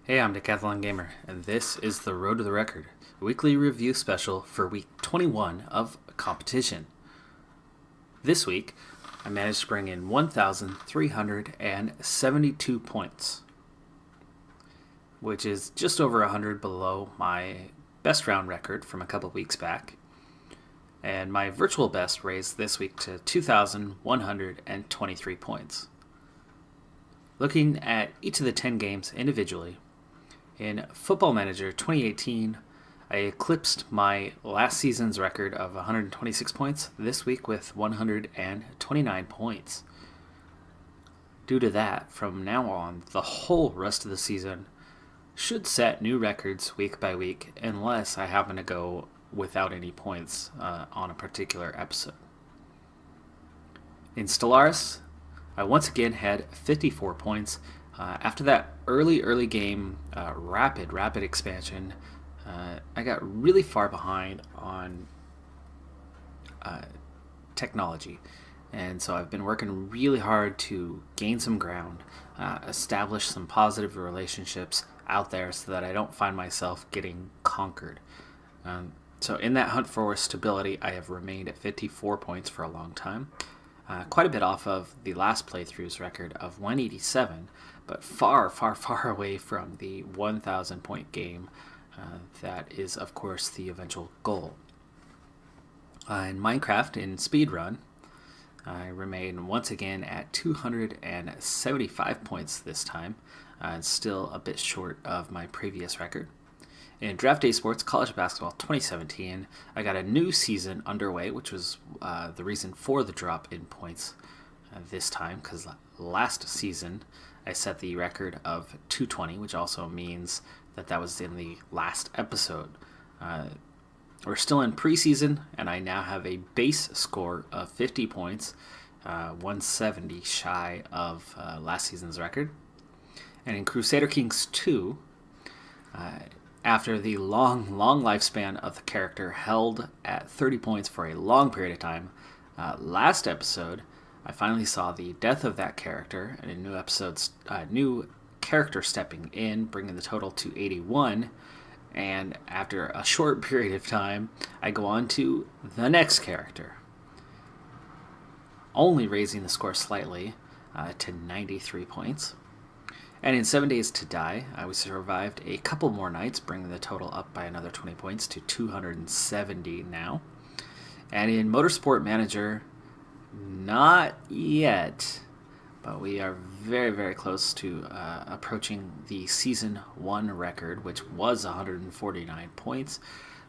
Hey, I'm Decathlon Gamer, and this is the Road to the Record, a weekly review special for week 21 of competition. This week, I managed to bring in 1,372 points, which is just over 100 below my best round record from a couple weeks back. And my virtual best raised this week to 2,123 points. Looking at each of the 10 games individually, in Football Manager 2018, I eclipsed my last season's record of 126 points this week with 129 points. Due to that, from now on, the whole rest of the season should set new records week by week unless I happen to go without any points on a particular episode. In Stellaris, I once again had 54 points. After that early game rapid expansion, I got really far behind on technology. And so I've been working really hard to gain some ground, establish some positive relationships out there so that I don't find myself getting conquered. So in that hunt for stability, I have remained at 54 points for a long time. Quite a bit off of the last playthrough's record of 187, but far away from the 1,000 point game that is, of course, the eventual goal. In Minecraft, in Speedrun, I remain once again at 275 points this time, and still a bit short of my previous record. In Draft Day Sports College Basketball 2017, I got a new season underway, which was the reason for the drop in points this time, because last season I set the record of 220, which also means that was in the last episode. We're still in preseason, and I now have a base score of 50 points, 170 shy of last season's record. And in Crusader Kings 2, after the long lifespan of the character held at 30 points for a long period of time, last episode, I finally saw the death of that character, and a new character stepping in, bringing the total to 81. And after a short period of time, I go on to the next character, only raising the score slightly to 93 points. And in 7 Days to Die, I survived a couple more nights, bringing the total up by another 20 points to 270 now. And in Motorsport Manager, not yet, but we are very close to approaching the Season 1 record, which was 149 points.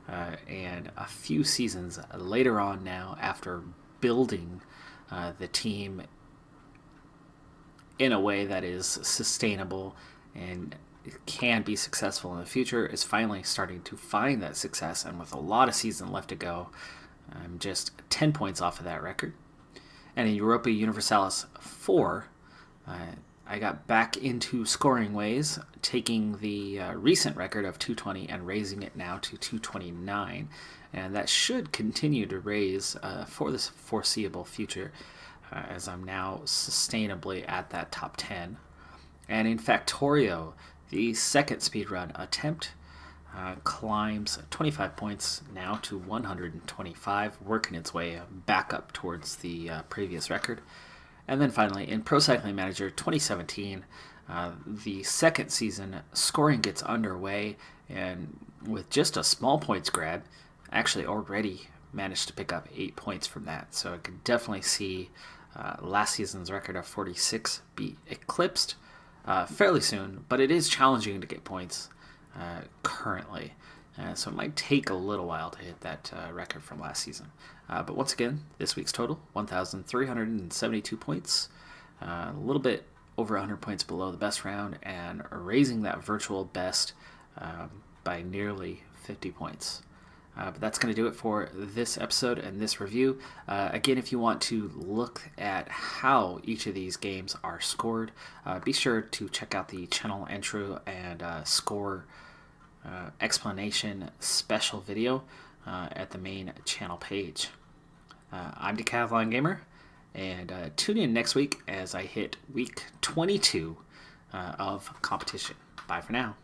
And a few seasons later on now, after building the team in a way that is sustainable and can be successful in the future, is finally starting to find that success. And with a lot of season left to go, I'm just 10 points off of that record. And in Europa Universalis 4, I got back into scoring ways, taking the recent record of 220 and raising it now to 229. And that should continue to raise for the foreseeable future, as I'm now sustainably at that top 10. And in Factorio, the second speedrun attempt climbs 25 points now to 125, working its way back up towards the previous record. And then finally, in Pro Cycling Manager 2017, the second season scoring gets underway, and with just a small points grab, actually already managed to pick up 8 points from that. So I could definitely see last season's record of 46 be eclipsed fairly soon, but it is challenging to get points currently. So it might take a little while to hit that record from last season. But once again, this week's total, 1,372 points, a little bit over 100 points below the best round, and raising that virtual best by nearly 50 points. But that's going to do it for this episode and this review. Again, if you want to look at how each of these games are scored, be sure to check out the channel intro and score explanation special video at the main channel page. I'm Decathlon Gamer, and tune in next week as I hit week 22 of competition. Bye for now.